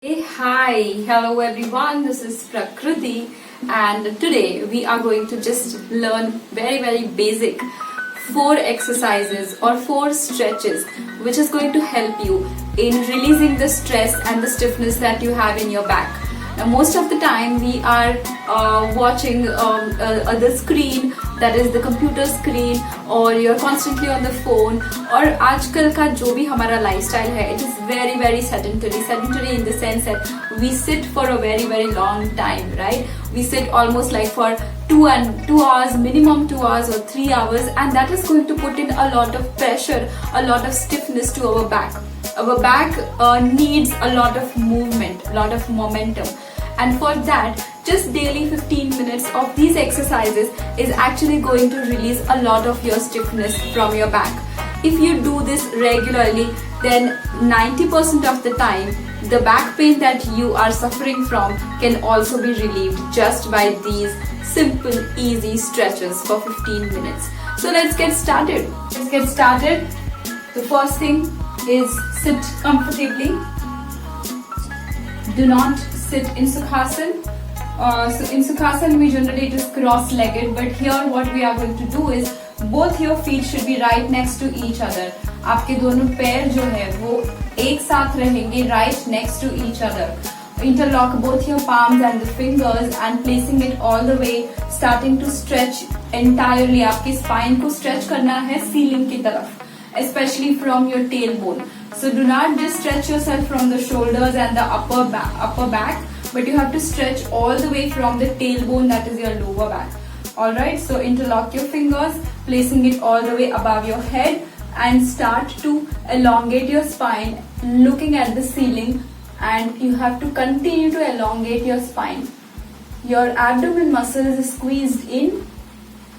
Hey, hi, hello everyone, this is Prakriti and today we are going to just learn very basic 4 exercises or 4 stretches which is going to help you in releasing the stress and the stiffness that you have in your back. Now most of the time we are watching the screen, that is the computer screen, or you're constantly on the phone, और आजकल का जो भी हमारा lifestyle है, it is very sedentary in the sense that we sit for a very long time, right? We sit almost like for 2 hours, minimum 2 hours or 3 hours, and that is going to put in a lot of pressure, a lot of stiffness to our back. Our back needs a lot of movement, a lot of momentum, and for that just daily 15 minutes of these exercises is actually going to release a lot of your stiffness from your back. If you do this regularly, then 90% of the time the back pain that you are suffering from can also be relieved just by these simple easy stretches for 15 minutes. So let's get started. The first thing is sit comfortably. Do not sit in Sukhasana. So in Sukhasana we generally just cross-legged, but here what we are going to do is both your feet should be right next to each other. आपके दोनों पैर जो है वो एक साथ रहेंगे right next to each other. Interlock both your palms and the fingers and placing it all the way, starting to stretch entirely. आपकी spine को stretch करना है ceiling की तरफ, especially from your tailbone. So do not just stretch yourself from the shoulders and the upper back, but you have to stretch all the way from the tailbone, that is your lower back. Alright, so interlock your fingers, placing it all the way above your head, and start to elongate your spine, looking at the ceiling, and you have to continue to elongate your spine. Your abdomen muscle is squeezed in.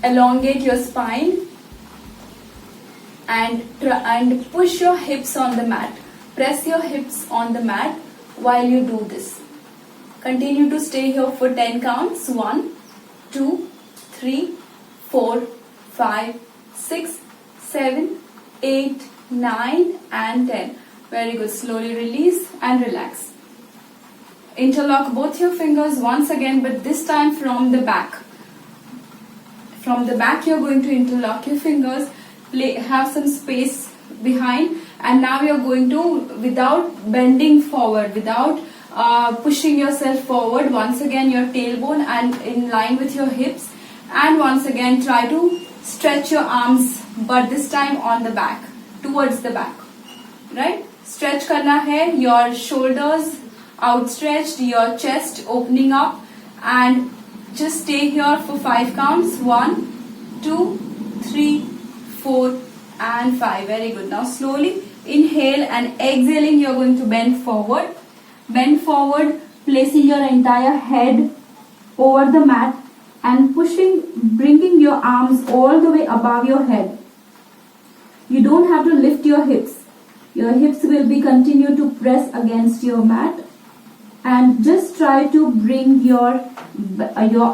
Elongate your spine and push your hips on the mat. Press your hips on the mat while you do this. Continue to stay here for 10 counts. 1, 2, 3, 4, 5, 6, 7, 8, 9 and 10. Very good. Slowly release and relax. Interlock both your fingers once again, but this time from the back. From the back you're going to interlock your fingers, have some space behind, and now you're going to, without bending forward, without pushing yourself forward, once again your tailbone and in line with your hips, and once again try to stretch your arms, but this time on the back, towards the back, right? Stretch karna hai, your shoulders outstretched, your chest opening up, and just stay here for 5 counts. 1, 2, 3, 4 and 5. Very good. Now slowly inhale and exhaling, you're going to bend forward. Bend forward, placing your entire head over the mat and bringing your arms all the way above your head. You don't have to lift your hips. Your hips will be continue to press against your mat, and just try to bring your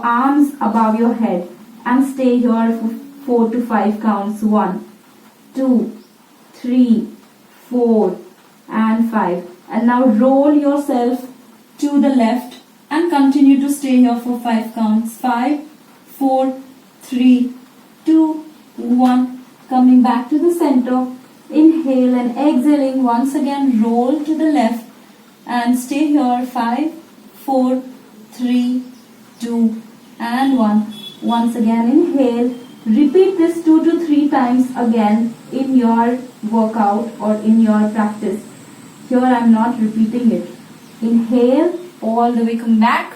arms above your head and stay here for 4 to 5 counts. 1, 2, 3, 4 and 5. And now roll yourself to the left and continue to stay here for 5 counts. 5, 4, 3, 2, 1. Coming back to the center. Inhale and exhaling, once again roll to the left and stay here. 5, 4, 3, 2 and 1. Once again inhale. Repeat this 2 to 3 times again in your workout or in your practice. Here I am not repeating it. Inhale, all the way come back,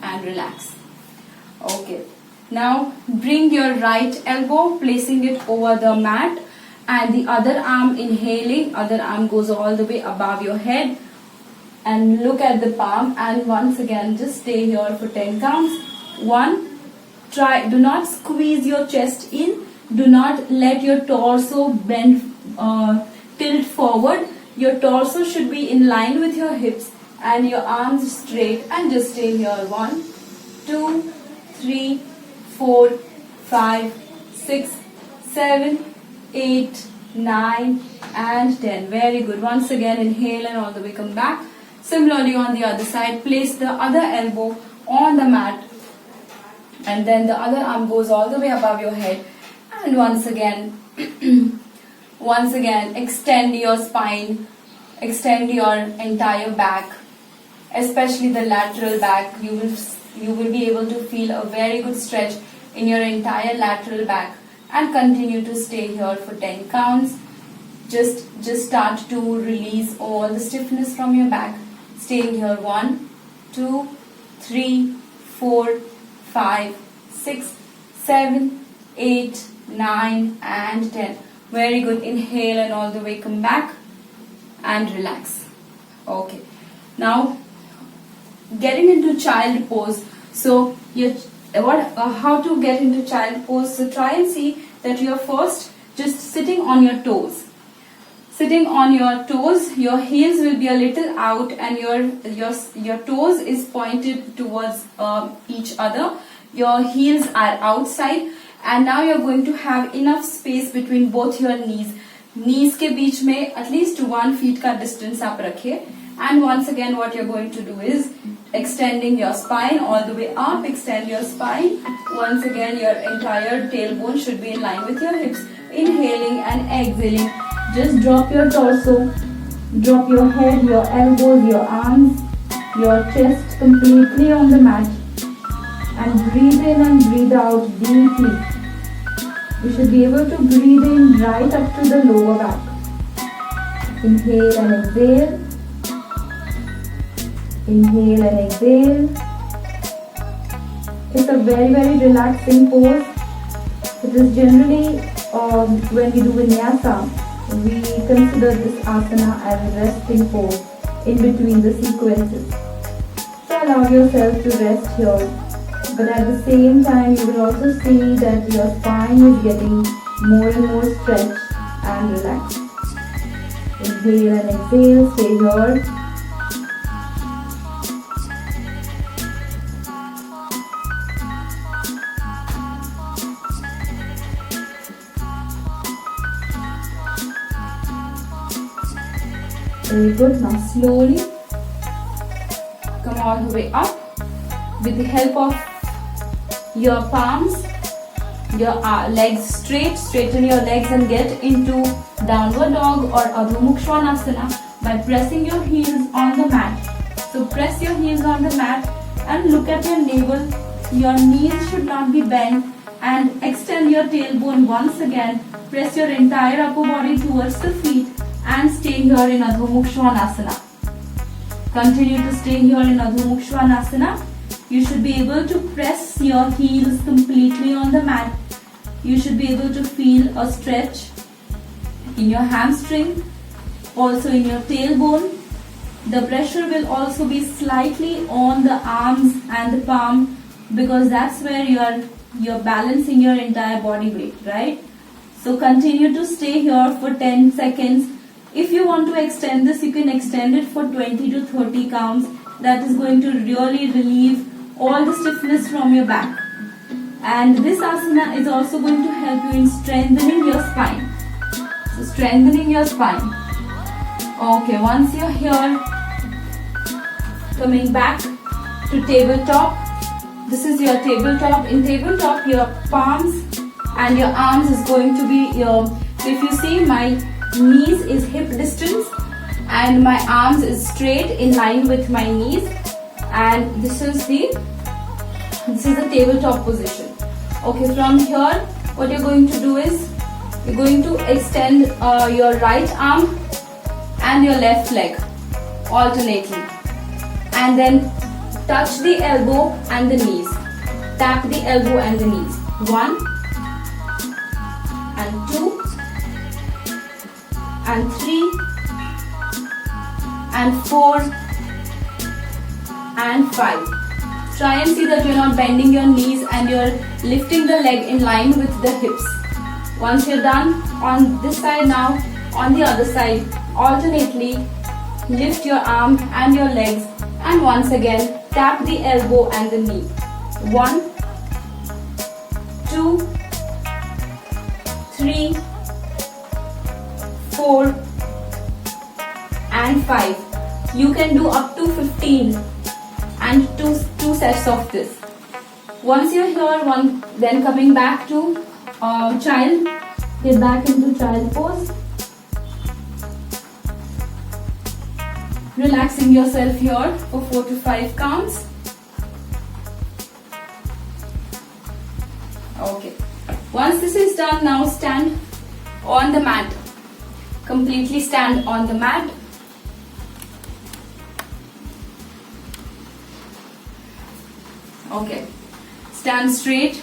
and relax. Okay. Now bring your right elbow, placing it over the mat, and the other arm inhaling, other arm goes all the way above your head, and look at the palm, and once again just stay here for 10 counts. 1, do not squeeze your chest in, do not let your torso bend, tilt forward. Your torso should be in line with your hips and your arms straight, and just stay here. 1, 2, 3, 4, 5, 6, 7, 8, 9 and 10. Very good. Once again, inhale and all the way come back. Similarly on the other side, place the other elbow on the mat and then the other arm goes all the way above your head, and once again extend your spine, extend your entire back, especially the lateral back. You will be able to feel a very good stretch in your entire lateral back, and continue to stay here for 10 counts. Just start to release all the stiffness from your back. Staying here 1, 2, 3, 4, 5, 6, 7, 8, 9 and 10. Very good. Inhale and all the way come back and relax. Okay. Now getting into child pose. So how to get into child pose? So try and see that you're first just sitting on your toes. Sitting on your toes, your heels will be a little out and your toes is pointed towards each other. Your heels are outside, and now you're going to have enough space between both your knees. Knees के बीच में at least 1 feet का distance आप रखिए. And once again what you're going to do is extending your spine all the way up. Extend your spine. Once again your entire tailbone should be in line with your hips. Inhaling and exhaling. Just drop your torso, drop your head, your elbows, your arms, your chest completely on the mat, and breathe in and breathe out deeply. You should be able to breathe in right up to the lower back. Inhale and exhale. Inhale and exhale. It's a very, very relaxing pose. It is generally when we do vinyasa, we consider this asana as a resting pose in between the sequences. So allow yourself to rest here, but at the same time you will also see that your spine is getting more and more stretched and relaxed. Inhale and exhale, stay here. Very good. Now slowly come all the way up with the help of your palms, your legs straight. Straighten your legs and get into downward dog or Adho Mukha Svanasana by pressing your heels on the mat. So press your heels on the mat and look at your navel. Your knees should not be bent, and extend your tailbone once again. Press your entire upper body towards the feet and stay here in Adho Mukha Svanasana. Continue to stay here in Adho Mukha Svanasana. You should be able to press your heels completely on the mat. You should be able to feel a stretch in your hamstring, also in your tailbone. The pressure will also be slightly on the arms and the palm, because that's where you're balancing your entire body weight, right? So continue to stay here for 10 seconds. If you want to extend this, you can extend it for 20 to 30 counts. That is going to really relieve all the stiffness from your back. And this asana is also going to help you in strengthening your spine. So strengthening your spine. Okay, once you're here, coming back to tabletop. This is your tabletop. In tabletop, your palms and your arms is going to be your, so if you see, my knees is hip distance and my arms is straight in line with my knees, and this is the tabletop position. Okay, from here what you're going to do is you're going to extend your right arm and your left leg alternately, and then touch the elbow and the knees. Tap the elbow and the knees. 1 and 2 and 3 and 4 and 5. Try and see that you're not bending your knees and you're lifting the leg in line with the hips. Once you're done on this side, now on the other side, alternately lift your arm and your legs, and once again tap the elbow and the knee. 1, 2, 3, 4 and 5. You can do up to 15 and two sets of this. Once you're here, then coming back to child, get back into child pose. Relaxing yourself here for 4 to 5 counts. Okay. Once this is done, now stand on the mat. Completely stand on the mat. Okay. Stand straight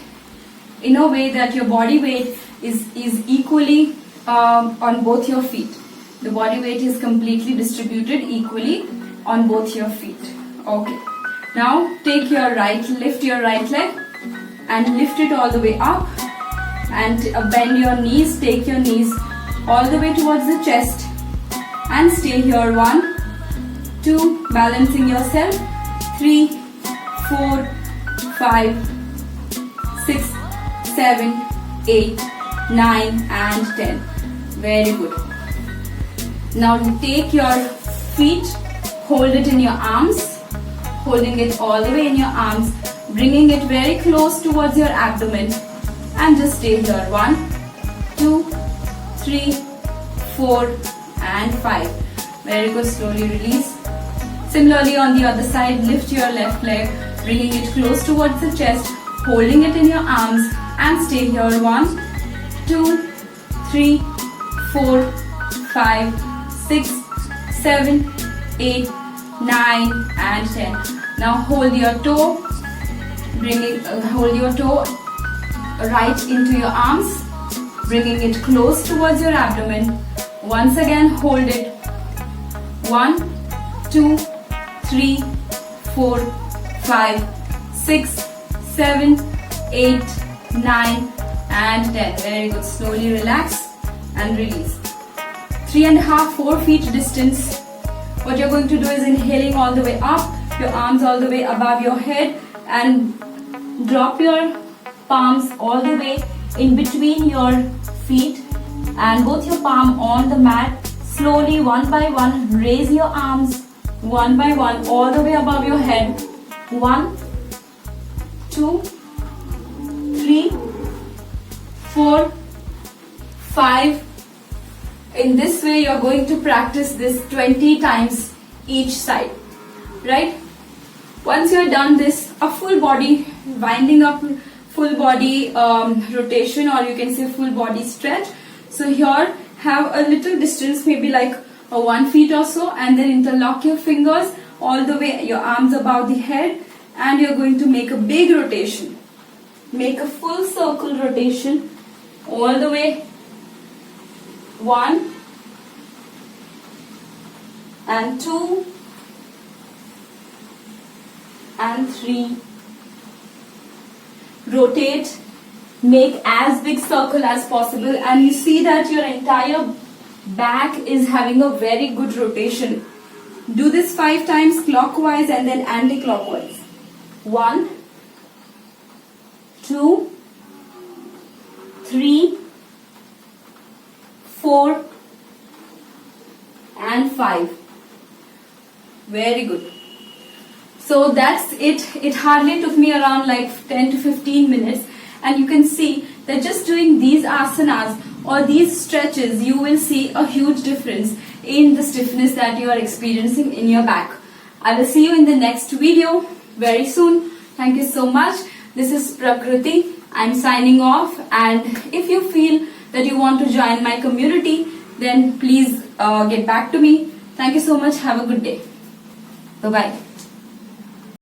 in a way that your body weight is equally on both your feet. The body weight is completely distributed equally on both your feet. Okay. Now lift your right leg and lift it all the way up, and bend your knees, take your knees all the way towards the chest and stay here. 1, 2, balancing yourself, 3, 4, 5, 6, 7, 8, 9 and 10. Very good. Now take your feet, hold it in your arms, holding it all the way in your arms, bringing it very close towards your abdomen, and just stay here. 1, 2, 3, 4 and 5. Very good. Slowly release. Similarly on the other side, lift your left leg, bringing it close towards the chest, holding it in your arms, and stay here. 1, 2, 3, 4, 5, 6, 7, 8, 9 and 10. Now hold your toe, hold your toe right into your arms, bringing it close towards your abdomen. Once again, hold it. 1, 2, 3, 4, 5, 6, 7, 8, 9 and 10. Very good. Slowly relax and release. 3.5, 4 feet distance. What you're going to do is inhaling all the way up, your arms all the way above your head, and drop your palms all the way in between your feet and both your palm on the mat. Slowly, one by one, raise your arms one by one all the way above your head. 1, 2, 3, 4, 5. In this way, you're going to practice this 20 times each side, right? Once you're done this, a full body winding up, full body rotation, or you can say full body stretch. So here, have a little distance, maybe like 1 feet or so, and then interlock your fingers all the way, your arms above the head, and you're going to make a big rotation. Make a full circle rotation all the way. 1 and 2 and 3. Rotate, make as big circle as possible, and you see that your entire back is having a very good rotation. Do this 5 times clockwise and then anti-clockwise. 1, 2, 3, 4 and 5. Very good. So that's it. It hardly took me around like 10 to 15 minutes, and you can see that just doing these asanas or these stretches, you will see a huge difference in the stiffness that you are experiencing in your back. I will see you in the next video very soon. Thank you so much. This is Prakriti. I'm signing off, and if you feel that you want to join my community, then please get back to me. Thank you so much. Have a good day. Bye-bye.